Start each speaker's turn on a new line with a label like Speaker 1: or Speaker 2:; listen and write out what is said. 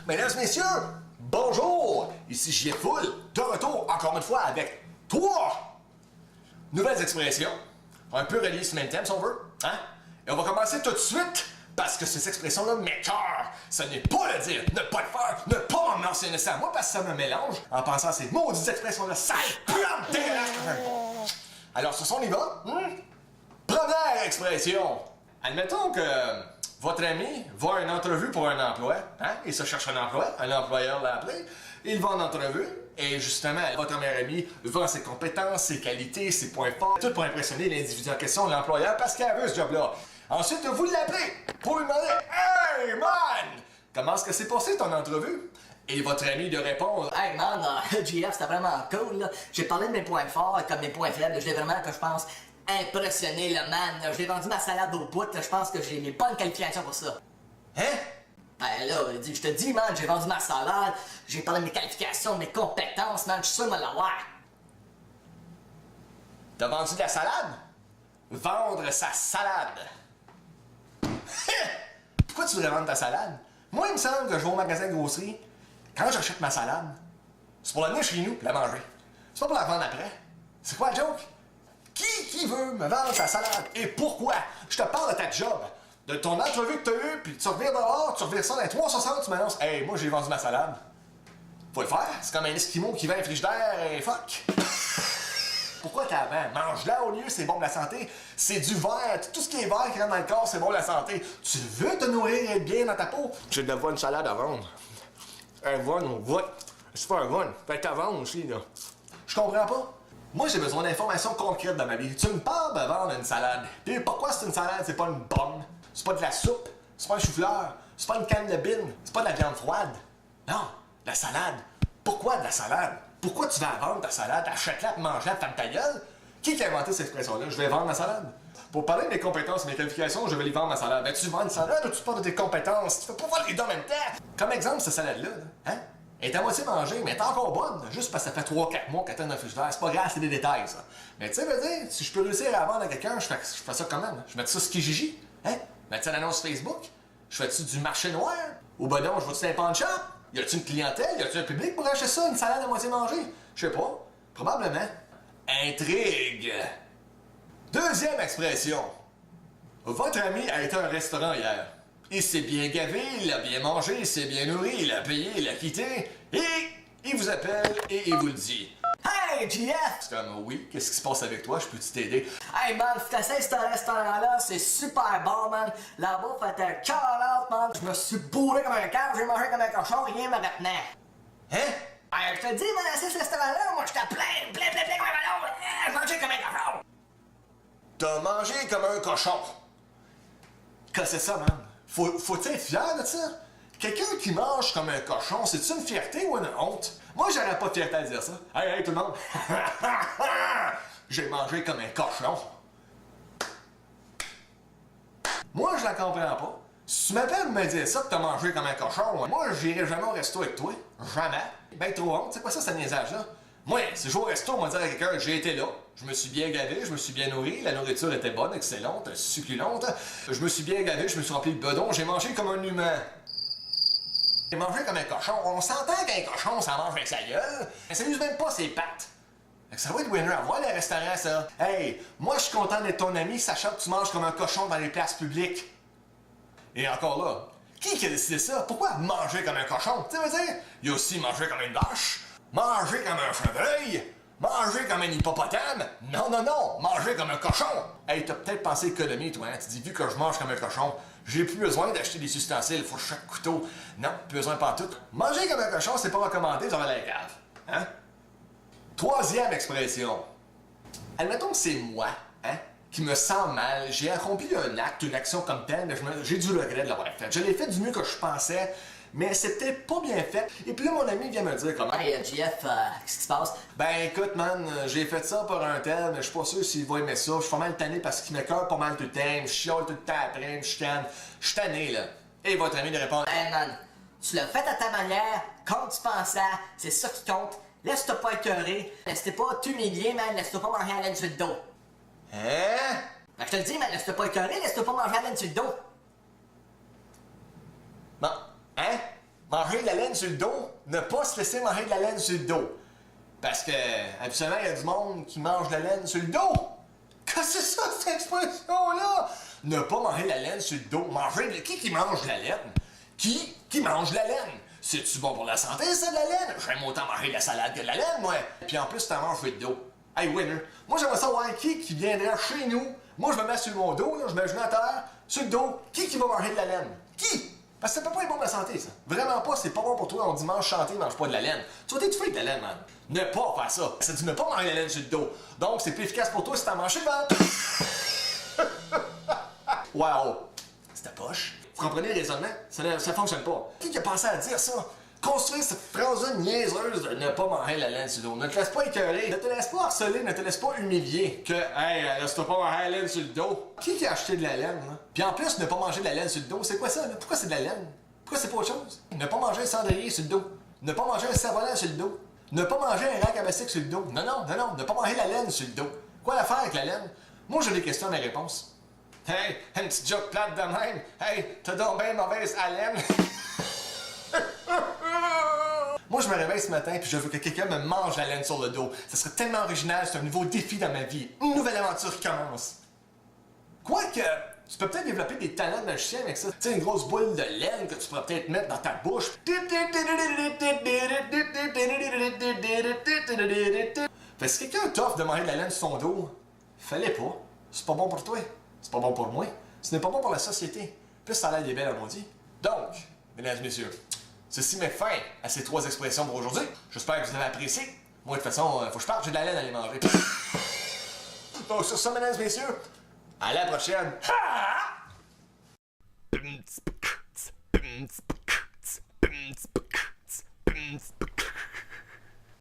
Speaker 1: Mesdames et messieurs, bonjour! Ici JF Full, de retour encore une fois avec 3 nouvelles expressions, un peu reliées sur le même thème si on veut, hein? Et on va commencer tout de suite parce que ces expressions-là m'écœurent. Ce n'est pas le dire, ne pas le faire, ne pas m'en mentionner ça à moi parce que ça me mélange en pensant à ces maudites expressions-là sales, puantes, dégueulasses. Alors sur son y va. Première expression. Admettons que votre ami va à une entrevue pour un emploi, hein? Il se cherche un emploi, un employeur l'a appelé, il va en entrevue, et justement, votre meilleur ami vend ses compétences, ses qualités, ses points forts, tout pour impressionner l'individu en question, l'employeur, parce qu'il veut ce job-là. Ensuite, vous l'appelez pour lui demander « Hey, man! Comment est-ce que c'est passé ton entrevue? » Et votre ami de répondre «
Speaker 2: Hey man, GF, c'était vraiment cool, là. J'ai parlé de mes points forts comme mes points faibles. Je l'ai vraiment, que je pense, impressionné, le man. Je l'ai vendu ma salade au bout, je pense que j'ai les bonnes qualifications pour ça. »
Speaker 1: Hein?
Speaker 2: Ben là, je te dis, man, j'ai vendu ma salade, j'ai parlé de mes qualifications, de mes compétences, man, je suis sûr de me l'avoir.
Speaker 1: T'as vendu de la salade? Vendre sa salade. Pourquoi tu voudrais vendre ta salade? Moi, il me semble que je vais au magasin de grosserie, quand j'achète ma salade, c'est pour l'amener chez nous et la manger. C'est pas pour la vendre après. C'est quoi la joke? Qui veut me vendre sa salade? Et pourquoi? Je te parle de ta job, de ton entrevue que t'as eue, puis tu reviens dehors, tu reviens ça dans les 360, tu m'annonces « Hey, moi j'ai vendu ma salade. » Faut le faire, c'est comme un Esquimau qui vend un frigidaire et fuck. Pourquoi t'avais? Mange-la au lieu, c'est bon pour la santé. C'est du verre, tout ce qui est vert qui rentre dans le corps, c'est bon pour la santé. Tu veux te nourrir et être bien dans ta peau? J'ai de une salade à vendre. Un von, c'est pas un von, fait que t'as vendre aussi, là. Je comprends pas. Moi, j'ai besoin d'informations concrètes dans ma vie. Tu me parles de vendre une salade. Puis pourquoi c'est une salade? C'est pas une pomme, c'est pas de la soupe, c'est pas un chou-fleur, c'est pas une canne de bine, c'est pas de la viande froide. Non, la salade. Pourquoi de la salade? Pourquoi tu vas vendre ta salade? Achète-la, mange-la, ferme ta gueule? Qui a inventé cette expression-là? Je vais vendre ma salade. Pour parler de mes compétences et mes qualifications, je vais lui vendre ma salade. Ben, tu vends une salade ou tu parles de tes compétences? Tu fais pas voir les deux en même temps. Comme exemple, cette salade-là, hein? Elle est à moitié mangée, mais elle est encore bonne, juste parce que ça fait 3-4 mois qu'elle est dans le frigidaire. C'est pas grave, c'est des détails, ça. Mais tu sais, veux dire, si je peux réussir à la vendre à quelqu'un, je fais ça quand même. Je mets ça sur Kijiji, hein? Mets-tu une annonce Facebook? Je fais-tu du marché noir? Ou ben non, je vais-tu un pawn shop? Y a-tu une clientèle? Y a-tu un public pour acheter ça, une salade à moitié mangée? Je sais pas. Probablement. Intrigue. Deuxième expression. Votre ami a été à un restaurant hier. Il s'est bien gavé, il a bien mangé, il s'est bien nourri, il a payé, il a quitté, et il vous appelle et il vous le dit.
Speaker 2: Hey, GF!
Speaker 1: C'est comme, oui, qu'est-ce qui se passe avec toi? Je peux t'aider?
Speaker 2: Hey man, faut t'essayer ce restaurant-là, c'est super bon, man. La bouffe était cœur, man. Je me suis bourré comme un cave, j'ai mangé comme un cochon, rien me retenait.
Speaker 1: Hein?
Speaker 2: Hey, je te dis, man, essaye ce restaurant-là, moi j'étais plein comme un ballon. Je mangeais comme un cochon.
Speaker 1: T'as mangé comme un cochon. Qu'est-ce que c'est ça, man? Faut-tu être fier de ça? Quelqu'un qui mange comme un cochon, c'est-tu une fierté ou une honte? Moi, j'aurais pas de fierté à dire ça. Hey, tout le monde! J'ai mangé comme un cochon. Moi, je la comprends pas. Si tu m'appelles me dire ça, que t'as mangé comme un cochon, moi, j'irai jamais au resto avec toi. Jamais. Ben, trop honte. C'est quoi ça, ce niaisage-là? Moi, si je vais au resto, on va dire à quelqu'un, j'ai été là, je me suis bien gavé, je me suis bien nourri, la nourriture était bonne, excellente, succulente, je me suis bien gavé, je me suis rempli de bedon, j'ai mangé comme un humain. J'ai mangé comme un cochon. On s'entend qu'un cochon, ça mange avec sa gueule, mais ça n'use même pas ses pattes. Fait que ça va être winner à voir, les restaurants, ça. Hey, moi, je suis content d'être ton ami, sachant que tu manges comme un cochon dans les places publiques. Et encore là, qui a décidé ça? Pourquoi manger comme un cochon? Tu veux dire, il y a aussi manger comme une vache. Manger comme un chevreuil? Manger comme un hippopotame? Non, manger comme un cochon! Hey, t'as peut-être pensé économie, toi, hein? Tu dis, vu que je mange comme un cochon, j'ai plus besoin d'acheter des ustensiles, fourchette, couteau. Non, plus besoin pas tout. Manger comme un cochon, c'est pas recommandé dans la cave. Hein? Troisième expression. Admettons que c'est moi, hein, qui me sens mal, j'ai accompli un acte, une action comme telle, mais j'ai du regret de l'avoir fait. Je l'ai fait du mieux que je pensais, mais c'était pas bien fait. Et puis là, mon ami vient me dire comment.
Speaker 2: Hey, GF, qu'est-ce qui se passe?
Speaker 1: Ben écoute, man, j'ai fait ça pour un tel, mais je suis pas sûr s'il va aimer ça. Je suis pas mal tanné parce qu'il m'écoeure pas mal tout le temps, il me chiale tout le temps après, il me chicane. Je suis tanné, là. Et votre ami de répondre.
Speaker 2: Hey, man, tu l'as fait à ta manière, comme tu pensais, c'est ça qui compte. Laisse-toi pas écœurer, laisse-toi pas t'humilier, man, laisse-toi pas manger à l'aine sur le dos.
Speaker 1: Hein?
Speaker 2: Ben, je te le dis, mais laisse-toi pas écœurer, laisse-toi pas manger la laine sur le dos.
Speaker 1: Non. Hein? Manger de la laine sur le dos? Ne pas se laisser manger de la laine sur le dos. Parce que, habituellement, il y a du monde qui mange de la laine sur le dos. Qu'est-ce que c'est ça, cette expression-là? Ne pas manger de la laine sur le dos. Qui mange de la laine? Qui mange de la laine? C'est-tu bon pour la santé, ça, de la laine? J'aime autant manger de la salade que de la laine, moi. Puis en plus, t'en manges sur le dos. Hey, winner. Moi, j'aimerais savoir qui viendrait chez nous. Moi, je me mets sur mon dos, là, je mets le genou à terre, sur le dos. Qui va manger de la laine? Qui? Parce que ça peut pas être bon pour la santé, ça. Vraiment pas, c'est pas bon pour toi. On dit mange chanter, mange pas de la laine. Tu vas t'étouffer de la laine, man. Ne pas faire ça. Ça dit ne pas manger de la laine sur le dos. Donc, c'est plus efficace pour toi si t'en manges le ventre. Wow! C'était poche. Vous comprenez le raisonnement? Ça fonctionne pas. Qui a pensé à dire ça? Construire cette phrase-là niaiseuse de ne pas manger la laine sur le dos. Ne te laisse pas écœurer. Ne te laisse pas harceler. Ne te laisse pas humilier. Que, hey, laisse-toi pas manger la laine sur le dos. Qui a acheté de la laine, là? Puis en plus, ne pas manger de la laine sur le dos, c'est quoi ça, là? Pourquoi c'est de la laine? Pourquoi c'est pas autre chose? Ne pas manger un cendrier sur le dos. Ne pas manger un cerf-volant sur le dos. Ne pas manger un rack à bastic sur le dos. Non, non, non, non. Ne pas manger la laine sur le dos. Quoi l'affaire avec la laine? Moi, j'ai des questions à mes réponses. Hey, une petite joke plate de même. Hey, t'as donc bien mauvaise haleine. Moi, je me réveille ce matin puis je veux que quelqu'un me mange la laine sur le dos. Ça serait tellement original, c'est un nouveau défi dans ma vie. Une nouvelle aventure qui commence. Quoique, tu peux peut-être développer des talents de magicien avec ça. Tu sais, une grosse boule de laine que tu pourrais peut-être mettre dans ta bouche. Fait que si quelqu'un t'offre de manger de la laine sur son dos, fallait pas. C'est pas bon pour toi. C'est pas bon pour moi. Ce n'est pas bon pour la société. Plus ça a l'air des belles à maudit. Donc, mesdames et messieurs, ceci met fin à ces 3 expressions pour aujourd'hui. J'espère que vous avez apprécié. Moi, de toute façon, faut que je parte, j'ai de la laine à aller manger. Donc, sur ça, mesdames et messieurs, à la prochaine. Ha!